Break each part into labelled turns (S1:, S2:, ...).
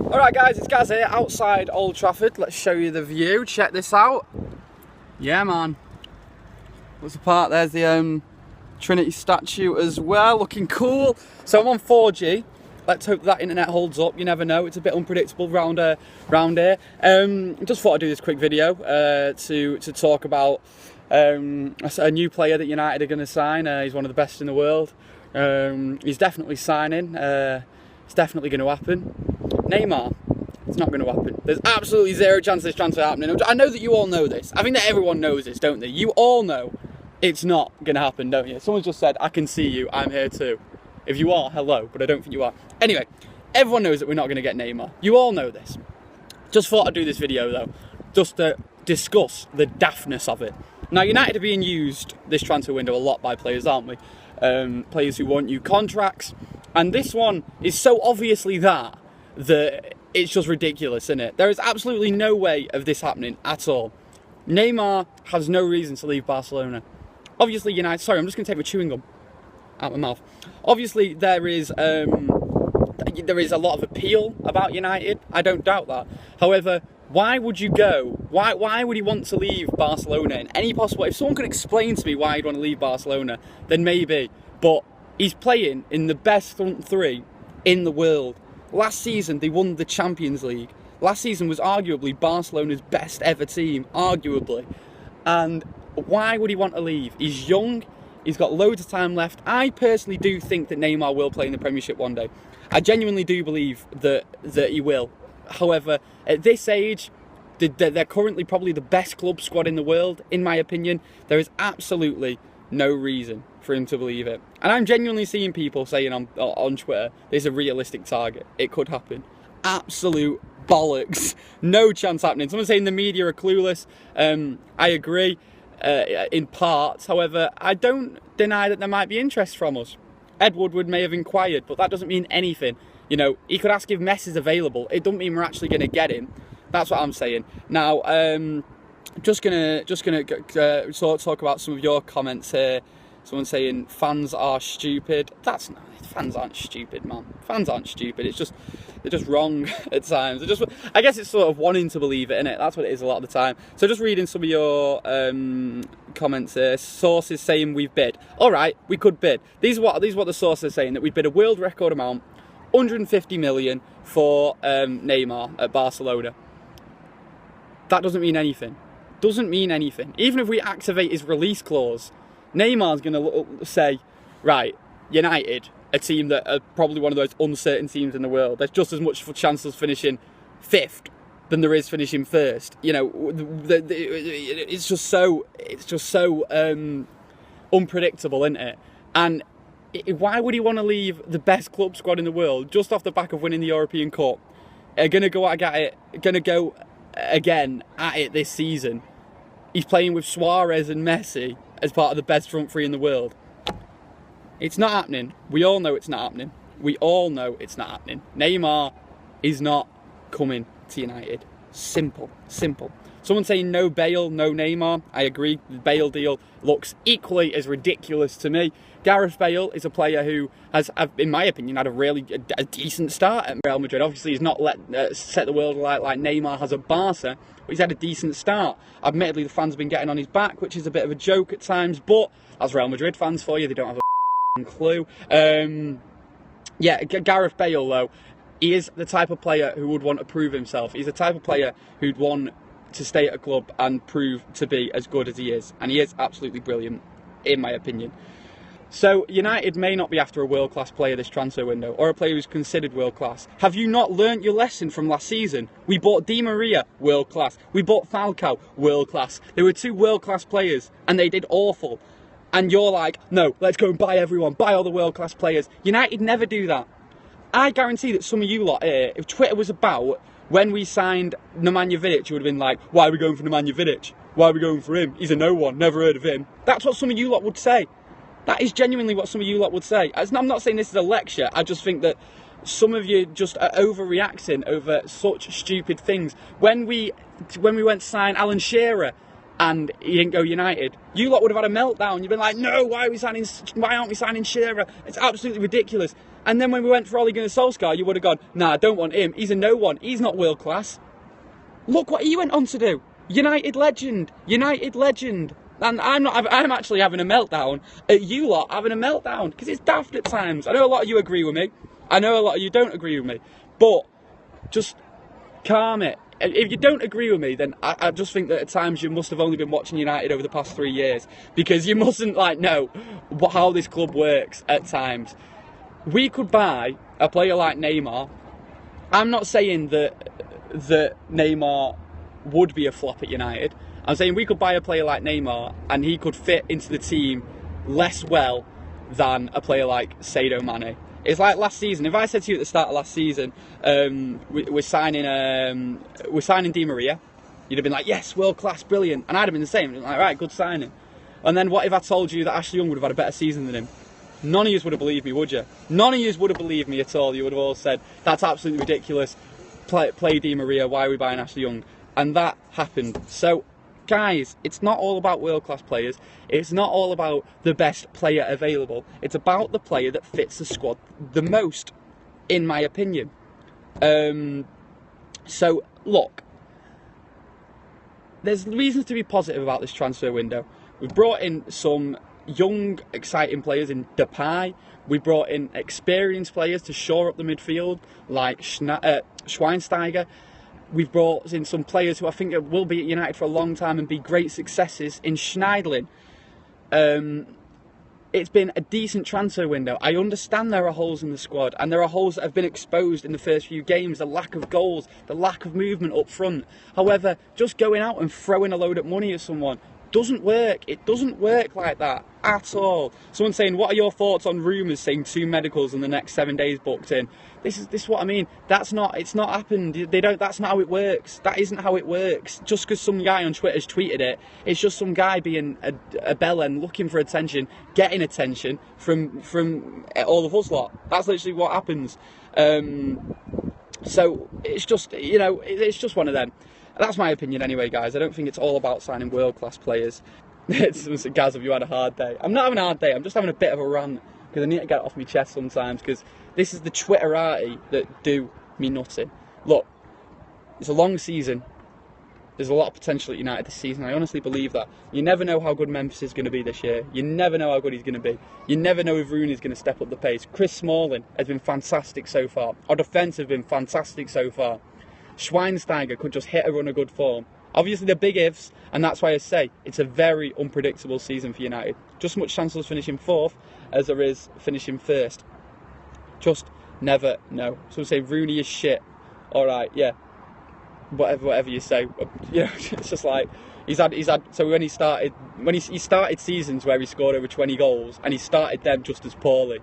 S1: Alright guys, it's Gaz here outside Old Trafford. Let's show you the view. Check this out. Yeah man. What's the part? There's the Trinity statue as well, looking cool. So I'm on 4G. Let's hope that internet holds up. You never know, it's a bit unpredictable round here. Just thought I'd do this quick video to talk about a new player that United are going to sign. He's one of the best in the world. He's definitely signing. It's definitely going to happen. Neymar, it's not going to happen. There's absolutely zero chance of this transfer happening. I know that you all know this. I think that everyone knows this, don't they? You all know it's not going to happen, don't you? Someone just said, I can see you, I'm here too. If you are, hello, but I don't think you are. Anyway, everyone knows that we're not going to get Neymar. You all know this. Just thought I'd do this video though, just to discuss the daftness of it. Now, United are being used this transfer window a lot by players, aren't we? Players who want new contracts. And this one is so obviously that it's just ridiculous, isn't it? There is absolutely no way of this happening at all. Neymar has no reason to leave Barcelona. Obviously, United... Sorry, I'm just going to take my chewing gum out my mouth. Obviously, there is a lot of appeal about United. I don't doubt that. However, why would you go? Why would he want to leave Barcelona in any possible way? If someone could explain to me why he'd want to leave Barcelona, then maybe. But he's playing in the best front three in the world. Last season, they won the Champions League. Last season was arguably Barcelona's best ever team, arguably. And why would he want to leave? He's young. He's got loads of time left. I personally do think that Neymar will play in the Premiership one day. I genuinely do believe that he will. However, at this age, they're currently probably the best club squad in the world, in my opinion. There is absolutely no reason for him to believe it. And I'm genuinely seeing people saying on Twitter, there's a realistic target. It could happen. Absolute bollocks. No chance happening. Someone's saying the media are clueless. I agree in parts. However, I don't deny that there might be interest from us. Ed Woodward may have inquired, but that doesn't mean anything. You know, he could ask if Messi's available. It doesn't mean we're actually going to get him. That's what I'm saying. Now, just gonna talk about some of your comments here. Someone saying fans are stupid. That's not. Fans aren't stupid, man. Fans aren't stupid. It's just they're just wrong at times. I guess it's sort of wanting to believe it, innit? That's what it is a lot of the time. So just reading some of your comments here. Sources saying we've bid. All right, we could bid. These are what the sources are saying, that we'd bid a world record amount, 150 million for Neymar at Barcelona. That doesn't mean anything. Doesn't mean anything. Even if we activate his release clause, Neymar's going to say, right, United, a team that are probably one of those uncertain teams in the world. There's just as much chance of finishing 5th than there is finishing 1st. You know, it's just so unpredictable, isn't it? And why would he want to leave the best club squad in the world just off the back of winning the European Cup? Going to go again at it this season. He's playing with Suarez and Messi as part of the best front three in the world. It's not happening. We all know it's not happening. We all know it's not happening. Neymar is not coming to United. Simple. Simple. Someone saying no Bale, no Neymar. I agree. The Bale deal looks equally as ridiculous to me. Gareth Bale is a player who has, in my opinion, had a decent start at Real Madrid. Obviously, he's not set the world alight like Neymar has at Barca, but he's had a decent start. Admittedly, the fans have been getting on his back, which is a bit of a joke at times, but as Real Madrid fans for you, they don't have a clue. Yeah, Gareth Bale, though, he is the type of player who would want to prove himself. He's the type of player who'd want to stay at a club and prove to be as good as he is. And he is absolutely brilliant, in my opinion. So United may not be after a world-class player this transfer window, or a player who's considered world-class. Have you not learnt your lesson from last season? We bought Di Maria, world-class. We bought Falcao, world-class. They were 2 world-class players, and they did awful. And you're like, no, let's go and buy everyone, buy all the world-class players. United never do that. I guarantee that some of you lot here, if Twitter was about when we signed Nemanja Vidic, you would have been like, why are we going for Nemanja Vidic? Why are we going for him? He's a no one, never heard of him. That's what some of you lot would say. That is genuinely what some of you lot would say. I'm not saying this is a lecture, I just think that some of you just are overreacting over such stupid things. When we went to sign Alan Shearer, and he didn't go United, you lot would have had a meltdown. You've been like, no, why aren't we signing Shearer? It's absolutely ridiculous. And then when we went for Ole Gunnar Solskjaer, you would have gone, nah, I don't want him. He's a no one. He's not world class. Look what he went on to do. United legend. United legend. And I'm actually having a meltdown at you lot having a meltdown because it's daft at times. I know a lot of you agree with me. I know a lot of you don't agree with me. But just calm it. If you don't agree with me, then I just think that at times you must have only been watching United over the past 3 years, because you mustn't know how this club works at times. We could buy a player like Neymar. I'm not saying that Neymar would be a flop at United. I'm saying we could buy a player like Neymar and he could fit into the team less well than a player like Sadio Mane. It's like last season. If I said to you at the start of last season, we're signing Di Maria, you'd have been like, yes, world class, brilliant, and I'd have been the same. Like, right, good signing. And then what if I told you that Ashley Young would have had a better season than him? None of you would have believed me, would you? None of you would have believed me at all. You would have all said, that's absolutely ridiculous. Play Di Maria. Why are we buying Ashley Young? And that happened. So, guys, it's not all about world-class players. It's not all about the best player available. It's about the player that fits the squad the most, in my opinion. So, look, there's reasons to be positive about this transfer window. We've brought in some young, exciting players in Depay. We brought in experienced players to shore up the midfield, like Schweinsteiger. We've brought in some players who I think will be at United for a long time and be great successes in Schneiderlin. It's been a decent transfer window. I understand there are holes in the squad, and there are holes that have been exposed in the first few games, the lack of goals, the lack of movement up front. However, just going out and throwing a load of money at someone doesn't work. It doesn't work like that at all. Someone saying, what are your thoughts on rumours saying 2 medicals in the next 7 days booked in? This is what I mean. It's not happened. That's not how it works. That isn't how it works. Just because some guy on Twitter's tweeted it, it's just some guy being a bellend, looking for attention, getting attention from all of us lot. That's literally what happens. So it's just, it's just one of them. That's my opinion anyway, guys. I don't think it's all about signing world-class players. Gaz, have you had a hard day? I'm not having a hard day. I'm just having a bit of a rant because I need to get it off my chest sometimes, because this is the Twitterati that do me nutting. Look, it's a long season. There's a lot of potential at United this season. I honestly believe that. You never know how good Memphis is going to be this year. You never know how good he's going to be. You never know if Rooney's going to step up the pace. Chris Smalling has been fantastic so far. Our defence has been fantastic so far. Schweinsteiger could just hit a run of good form. Obviously, they're big ifs, and that's why I say it's a very unpredictable season for United. Just as much chance of finishing 4th as there is finishing 1st. Just never know. Some say Rooney is shit. All right, yeah. Whatever you say. It's just like he's had. So when he started seasons where he scored over 20 goals, and he started them just as poorly.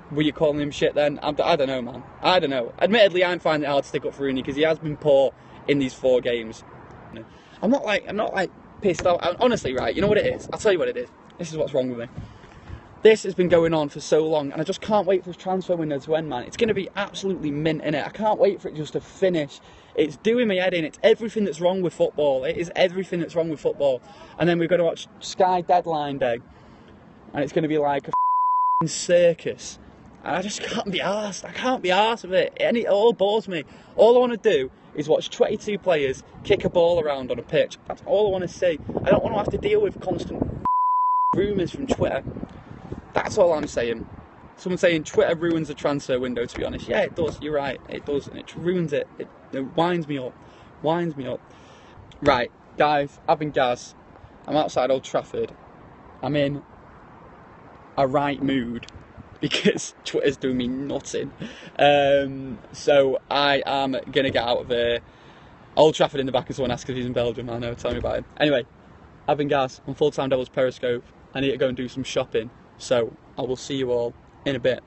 S1: Were you calling him shit then? I don't know, man. I don't know. Admittedly, I'm finding it hard to stick up for Rooney because he has been poor in these 4 games. I'm not pissed off. Honestly, right? You know what it is? I'll tell you what it is. This is what's wrong with me. This has been going on for so long, and I just can't wait for this transfer window to end, man. It's going to be absolutely mint, innit? I can't wait for it just to finish. It's doing my head in. It's everything that's wrong with football. It is everything that's wrong with football. And then we're going to watch Sky Deadline Day, and it's going to be like a circus. And I just can't be arsed. I can't be arsed with it. It all bores me. All I want to do is watch 22 players kick a ball around on a pitch. That's all I want to see. I don't want to have to deal with constant rumours from Twitter. That's all I'm saying. Someone saying Twitter ruins the transfer window, to be honest. Yeah, it does. You're right. It does. And it ruins it. It winds me up. Winds me up. Right, guys. I've been Gaz. I'm outside Old Trafford. I'm in a right mood, because Twitter's doing me nutting. So I am going to get out of there. Old Trafford in the back, and someone asked if he's in Belgium. I know, tell me about him. Anyway, I've been Gaz on FullTimeDEVILS Periscope. I need to go and do some shopping. So I will see you all in a bit.